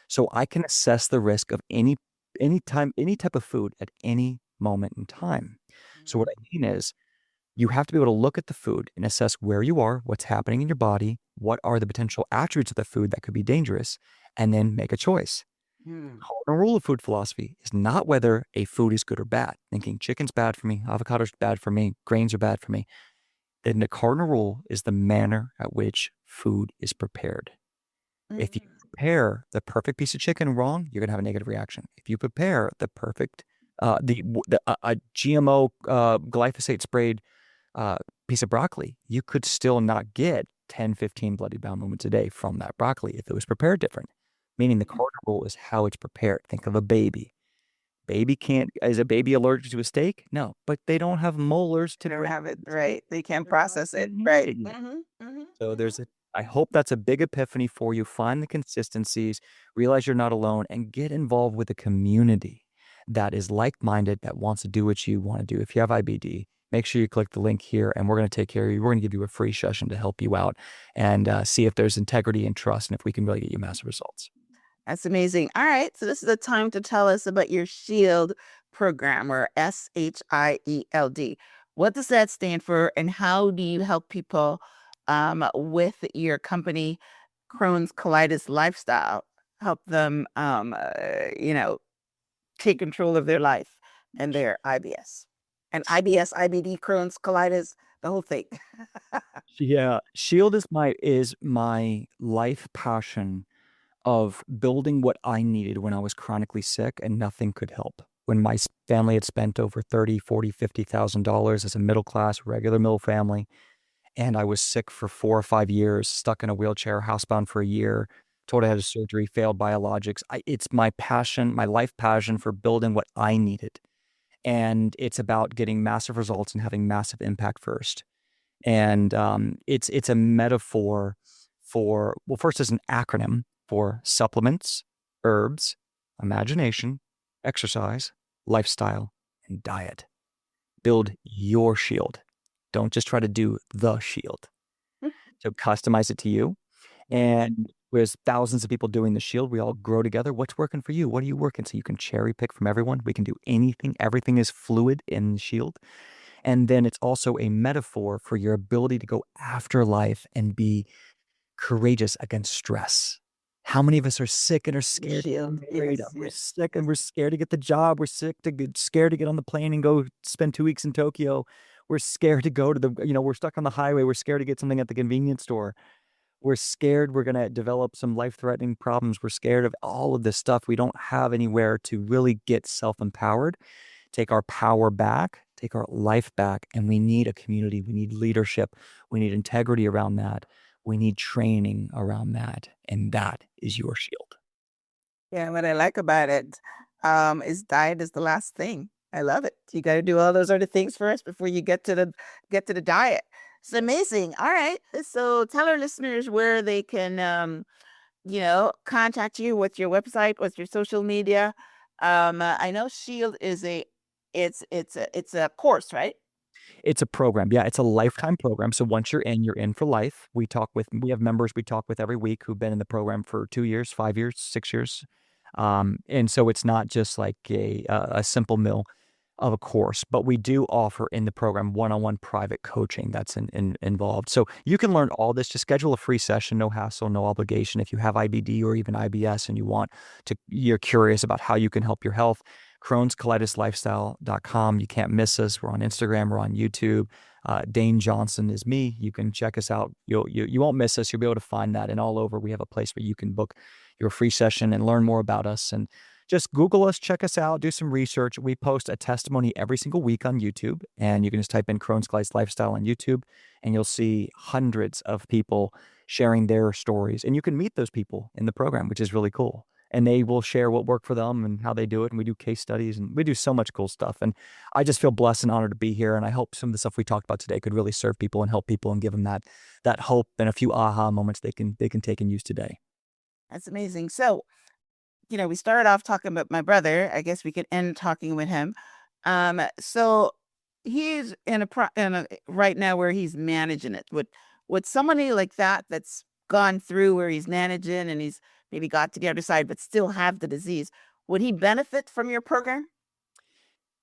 So I can assess the risk of any type of food at any moment in time. So what I mean is, you have to be able to look at the food and assess where you are, what's happening in your body, what are the potential attributes of the food that could be dangerous, and then make a choice. Hmm. The rule of food philosophy is not whether a food is good or bad. Thinking chicken's bad for me, avocado's bad for me, grains are bad for me. Then the cardinal rule is the manner at which food is prepared. If you prepare the perfect piece of chicken wrong, you're going to have a negative reaction. If you prepare the perfect, a GMO glyphosate sprayed piece of broccoli, you could still not get 10, 15 bloody bowel movements a day from that broccoli if it was prepared different. Meaning the cardinal rule is how it's prepared. Think of a baby. Is a baby allergic to a steak? No, but they don't have molars to They don't have it right. They can't process it right. So I hope that's a big epiphany for you. Find the consistencies, realize you're not alone, and get involved with a community that is like-minded, that wants to do what you want to do. If you have IBD, make sure you click the link here, and we're going to take care of you. We're going to give you a free session to help you out and see if there's integrity and trust, and if we can really get you massive results. That's amazing. All right. So this is the time to tell us about your SHIELD program, or SHIELD. What does that stand for, and how do you help people with your company, Crohn's Colitis Lifestyle, help them, take control of their life and their IBS and IBS, IBD, Crohn's Colitis, the whole thing. Yeah, SHIELD is my life passion of building what I needed when I was chronically sick and nothing could help. When my family had spent over $30,000, $40,000, $50,000 as a middle class, regular middle family, and I was sick for 4 or 5 years, stuck in a wheelchair, housebound for a year, told I had a surgery, failed biologics. It's my passion, my life passion for building what I needed. And it's about getting massive results and having massive impact first. And it's a metaphor for, well, first it's an acronym for supplements, herbs, imagination, exercise, lifestyle, and diet. Build your shield. Don't just try to do the shield. So customize it to you. And there's thousands of people doing the shield. We all grow together. What's working for you? What are you working? So you can cherry pick from everyone. We can do anything. Everything is fluid in the shield. And then it's also a metaphor for your ability to go after life and be courageous against stress. How many of us are sick and are scared? We're sick and we're scared to get the job. We're scared to get on the plane and go spend 2 weeks in Tokyo. We're scared to go to we're stuck on the highway. We're scared to get something at the convenience store. We're scared we're going to develop some life-threatening problems. We're scared of all of this stuff. We don't have anywhere to really get self-empowered, take our power back, take our life back. And we need a community. We need leadership. We need integrity around that. We need training around that. And that is your shield. Yeah, what I like about it is diet is the last thing. I love it. You got to do all those other things first before you get to the diet. It's amazing. All right. So tell our listeners where they can contact you. What's your website? What's your social media? I know SHIELD is it's a course, right? It's a program. Yeah, it's a lifetime program. So once you're in for life. We have members we talk with every week who've been in the program for 2 years, 5 years, 6 years. And so it's not just like a simple mill of a course, but we do offer in the program one-on-one private coaching that's involved. So you can learn all this. Just schedule a free session, no hassle, no obligation. If you have IBD or even IBS and you're curious about how you can help your health, Crohn's Colitis Lifestyle.com. You can't miss us. We're on Instagram. We're on YouTube. Dane Johnson is me. You can check us out. You won't miss us. You'll be able to find that. And all over, we have a place where you can book your free session and learn more about us. And just Google us, check us out, do some research. We post a testimony every single week on YouTube. And you can just type in Crohn's Colitis Lifestyle on YouTube, and you'll see hundreds of people sharing their stories. And you can meet those people in the program, which is really cool. And they will share what worked for them and how they do it. And we do case studies, and we do so much cool stuff. And I just feel blessed and honored to be here. And I hope some of the stuff we talked about today could really serve people and help people and give them that hope and a few aha moments they can take and use today. That's amazing. So, we started off talking about my brother. I guess we could end talking with him. So he's in a right now where he's managing it. Would somebody like that's gone through where he's managing and he's maybe got to the other side but still have the disease, would he benefit from your program?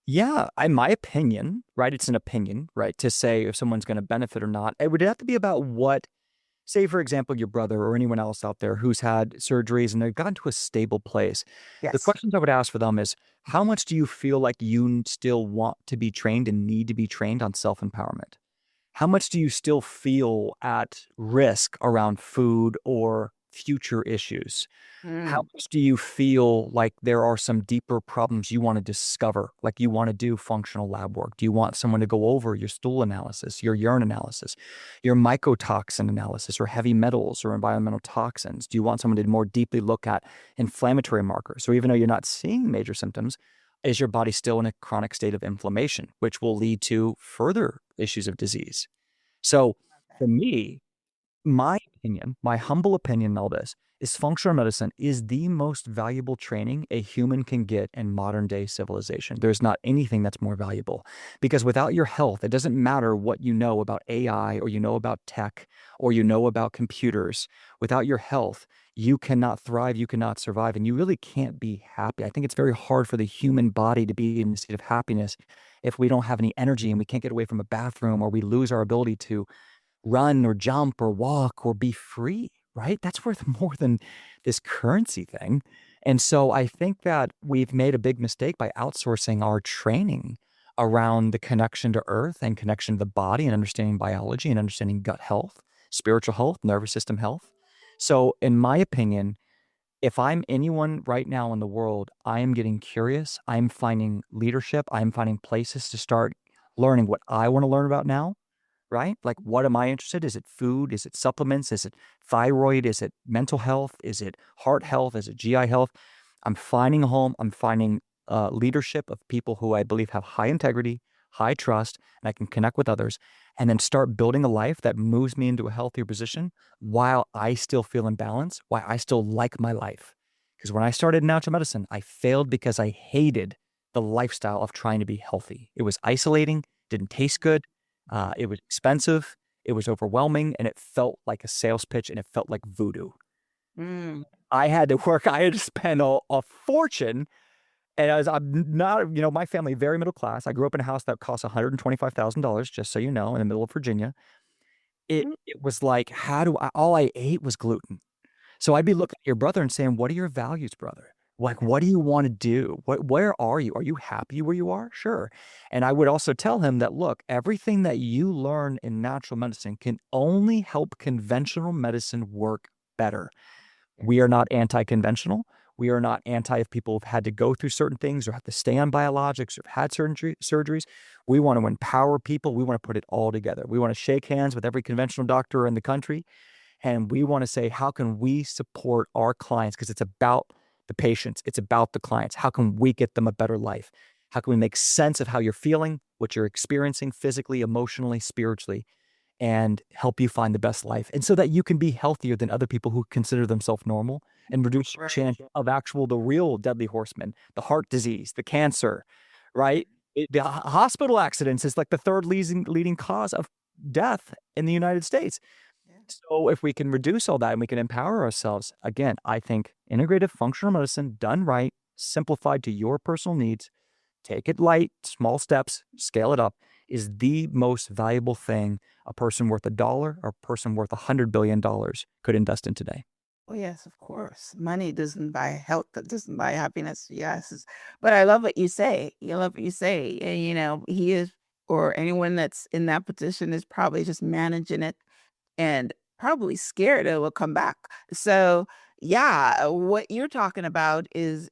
Yeah, in my opinion, right? It's an opinion, right? To say if someone's going to benefit or not. It would have to be about what, say, for example, your brother or anyone else out there who's had surgeries and they've gotten to a stable place. The Yes. questions I would ask for them is, how much do you feel like you still want to be trained and need to be trained on self-empowerment? How much do you still feel at risk around food or future issues? How Mm. much do you feel like there are some deeper problems you want to discover? Like you want to do functional lab work? Do you want someone to go over your stool analysis, your urine analysis, your mycotoxin analysis, or heavy metals or environmental toxins? Do you want someone to more deeply look at inflammatory markers? So even though you're not seeing major symptoms, is your body still in a chronic state of inflammation, which will lead to further issues of disease? So for me, my opinion, my humble opinion in all this is functional medicine is the most valuable training a human can get in modern day civilization. There's not anything that's more valuable, because without your health, it doesn't matter what you know about AI or you know about tech or you know about computers. Without your health, you cannot thrive, you cannot survive, and you really can't be happy. I think it's very hard for the human body to be in a state of happiness if we don't have any energy and we can't get away from a bathroom, or we lose our ability to run or jump or walk or be free, right? That's worth more than this currency thing. And so I think that we've made a big mistake by outsourcing our training around the connection to earth and connection to the body and understanding biology and understanding gut health, spiritual health, nervous system health. So in my opinion, if I'm anyone right now in the world, I am getting curious. I'm finding leadership. I'm finding places to start learning what I want to learn about now, right? Like, what am I interested? Is it food? Is it supplements? Is it thyroid? Is it mental health? Is it heart health? Is it GI health? I'm finding a home. I'm finding leadership of people who I believe have high integrity, high trust, and I can connect with others, and then start building a life that moves me into a healthier position while I still feel in balance, while I still like my life. Because when I started natural medicine, I failed because I hated the lifestyle of trying to be healthy. It was isolating, didn't taste good, it was expensive, it was overwhelming, and it felt like a sales pitch, and it felt like voodoo. Mm. I had to spend a fortune. And I'm not, my family, very middle class. I grew up in a house that cost $125,000, just so you know, in the middle of Virginia. It was like, all I ate was gluten. So I'd be looking at your brother and saying, what are your values, brother? Like, what do you want to do? Where are you? Are you happy where you are? Sure. And I would also tell him that, look, everything that you learn in natural medicine can only help conventional medicine work better. We are not anti-conventional. We are not anti if people have had to go through certain things or have to stay on biologics or have had certain surgeries. We want to empower people. We want to put it all together. We want to shake hands with every conventional doctor in the country. And we want to say, how can we support our clients? Because it's about the patients. It's about the clients. How can we get them a better life? How can we make sense of how you're feeling, what you're experiencing physically, emotionally, spiritually, and help you find the best life? And so that you can be healthier than other people who consider themselves normal and reduce your chance of the real deadly horsemen, the heart disease, the cancer, right? The hospital accidents is like the third leading cause of death in the United States. So if we can reduce all that and we can empower ourselves, again, I think integrative functional medicine done right, simplified to your personal needs, take it light, small steps, scale it up, is the most valuable thing a person worth $1 or a person worth $100 billion could invest in today. Oh, yes, of course. Money doesn't buy health, that doesn't buy happiness. Yes. But I love what you say. You love what you say. And, he is or anyone that's in that position is probably just managing it and probably scared it will come back. So yeah, what you're talking about is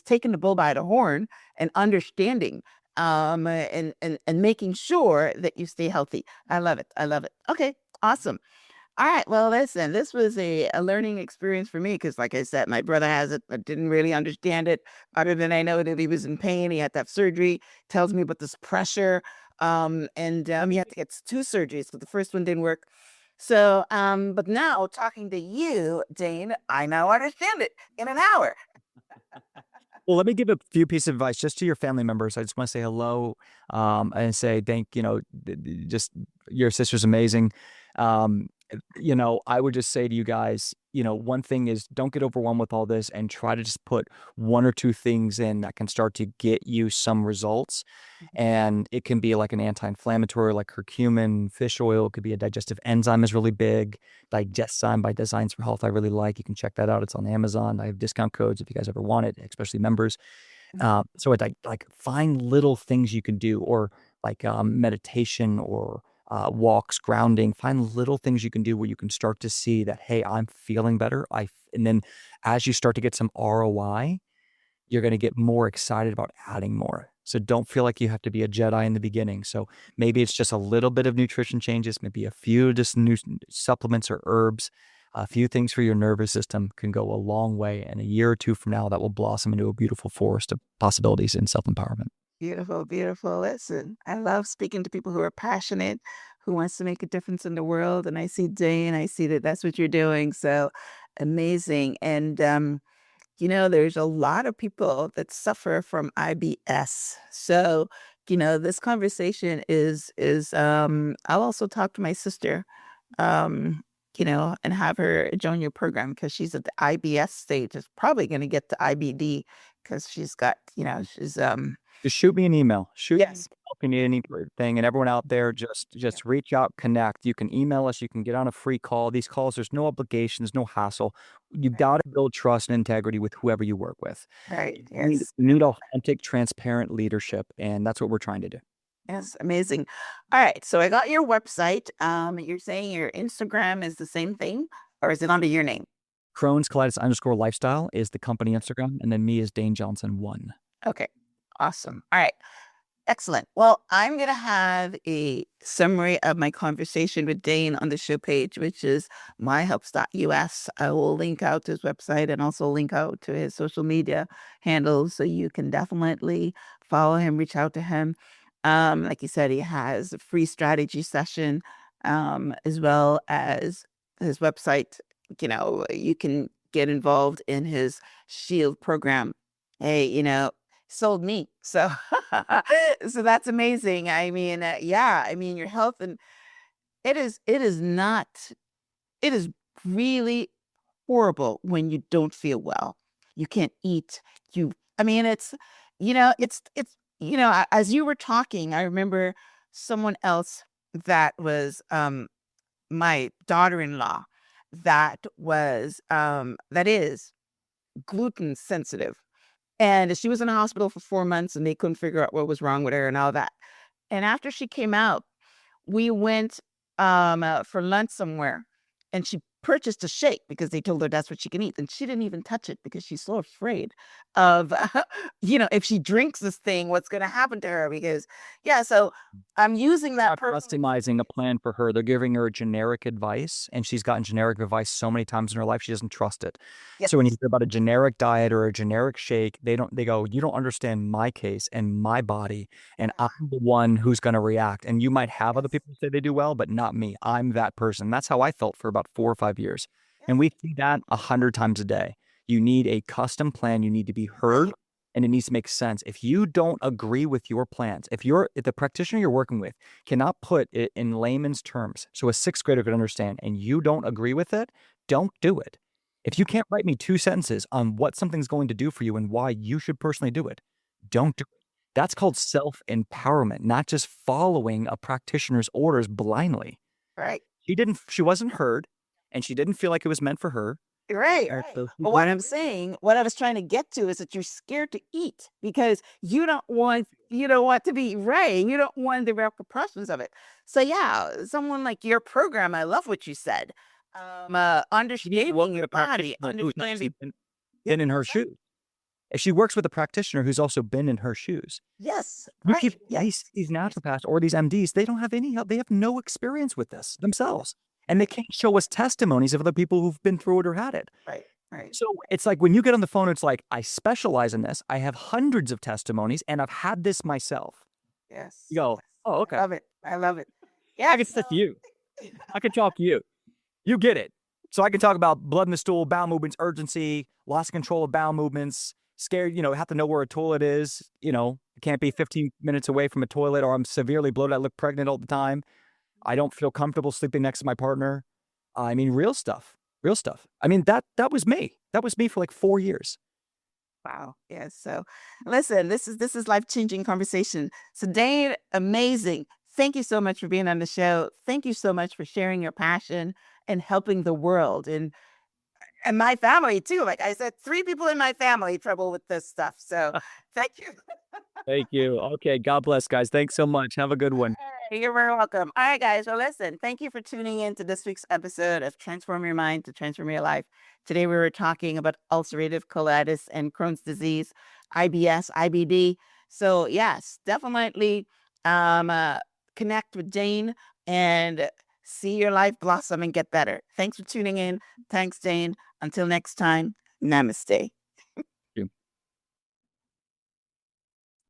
taking the bull by the horn and understanding and making sure that you stay healthy. I love it. I love it. Okay, awesome. All right. Well, listen, this was a learning experience for me because, like I said, my brother has it. I didn't really understand it, other than I know that he was in pain. He had to have surgery. Tells me about this pressure, and he had to get two surgeries. So the first one didn't work. So, but now talking to you, Dane, I now understand it in an hour. Well, let me give a few pieces of advice just to your family members. I just want to say hello, and say just your sister's amazing. Um, I would just say to you guys, one thing is don't get overwhelmed with all this and try to just put one or two things in that can start to get you some results. And it can be like an anti-inflammatory, like curcumin, fish oil. It could be a digestive enzyme is really big. Digeszyme by Designs for Health I really like. You can check that out. It's on Amazon. I have discount codes if you guys ever want it, especially members. So it's like find little things you can do, or like meditation, or walks, grounding. Find little things you can do where you can start to see that, hey, I'm feeling better. And then as you start to get some ROI, you're going to get more excited about adding more. So don't feel like you have to be a Jedi in the beginning. So maybe it's just a little bit of nutrition changes, maybe a few just new supplements or herbs, a few things for your nervous system can go a long way. And a year or two from now, that will blossom into a beautiful forest of possibilities in self-empowerment. Beautiful, beautiful. Listen, I love speaking to people who are passionate, who wants to make a difference in the world. And I see Dane, I see that that's what you're doing. So amazing. And there's a lot of people that suffer from IBS. So, this conversation is I'll also talk to my sister, and have her join your program because she's at the IBS stage. Is probably going to get to IBD because she's got, she's Just shoot me an email. Shoot me an yes, email if you need anything. And everyone out there, just reach out, connect. You can email us. You can get on a free call. These calls, there's no obligations, no hassle. You got to build trust and integrity with whoever you work with. right, You yes, need authentic, transparent leadership, and that's what we're trying to do. yes, amazing. All right, so I got your website. You're saying your Instagram is the same thing, or is it under your name? Crohn's Colitis _lifestyle is the company Instagram, and then me is Dane Johnson 1. Okay, awesome. All right. Excellent. Well, I'm going to have a summary of my conversation with Dane on the show page, which is myhelps.us. I will link out to his website and also link out to his social media handles. So you can definitely follow him, reach out to him. Like you said, he has a free strategy session, as well as his website. You can get involved in his Shield program. Hey, sold me. So, so that's amazing. I mean, yeah, I mean, your health, and it is really horrible when you don't feel well. You can't eat. I mean, as you were talking, I remember someone else that was, my daughter-in-law that is gluten sensitive. And she was in the hospital for 4 months and they couldn't figure out what was wrong with her and all that. And after she came out, we went for lunch somewhere and she purchased a shake because they told her that's what she can eat. And she didn't even touch it because she's so afraid of, if she drinks this thing, what's going to happen to her? Because, yeah, so I'm using that Not customizing a plan for her. They're giving her generic advice, and she's gotten generic advice so many times in her life, she doesn't trust it. Yes. So when you hear about a generic diet or a generic shake, they go, you don't understand my case and my body, and I'm the one who's going to react. And you might have other people say they do well, but not me. I'm that person. That's how I felt for about 4 or 5 years. And we see that 100 times a day. You need a custom plan. You need to be heard, and it needs to make sense. If you don't agree with your plans, if the practitioner you're working with cannot put it in layman's terms so a sixth grader could understand, and you don't agree with it, don't do it. If you can't write me 2 sentences on what something's going to do for you and why you should personally do it, don't do it. That's called self-empowerment, not just following a practitioner's orders blindly. Right. She wasn't heard, and she didn't feel like it was meant for her. Right. So But what I'm saying, what I was trying to get to is that you're scared to eat because you don't want to be right. You don't want the repercussions of it. So yeah, someone like your program, I love what you said. she needs to work Understanding with your a body, practitioner who's actually understanding. been in her shoes. If she works with a practitioner who's also been in her shoes. Yes, You right. keep Yes. these naturopaths or these MDs, they don't have any help. They have no experience with this themselves. And they can't show us testimonies of other people who've been through it or had it. Right. Right. So it's like when you get on the phone, it's like, I specialize in this. I have hundreds of testimonies and I've had this myself. Yes. You go, oh, okay. I love it. I love it. I Yeah. can sit to you. I can talk to you. You get it. So I can talk about blood in the stool, bowel movements, urgency, loss of control of bowel movements, scared, have to know where a toilet is. I can't be 15 minutes away from a toilet or I'm severely bloated. I look pregnant all the time. I don't feel comfortable sleeping next to my partner. I mean, real stuff, real stuff. I mean, that was me. That was me for like 4 years. Wow. Yes. So listen, this is life-changing conversation. So Dane, amazing. Thank you so much for being on the show. Thank you so much for sharing your passion and helping the world and my family too. Like I said, 3 people in my family trouble with this stuff. So thank you. Thank you. Okay. God bless, guys. Thanks so much. Have a good one. You're very welcome. All right, guys. Well, listen, thank you for tuning in to this week's episode of Transform Your Mind to Transform Your Life. Today, we were talking about ulcerative colitis and Crohn's disease, IBS, IBD. So, yes, definitely connect with Dane and see your life blossom and get better. Thanks for tuning in. Thanks, Dane. Until next time, namaste.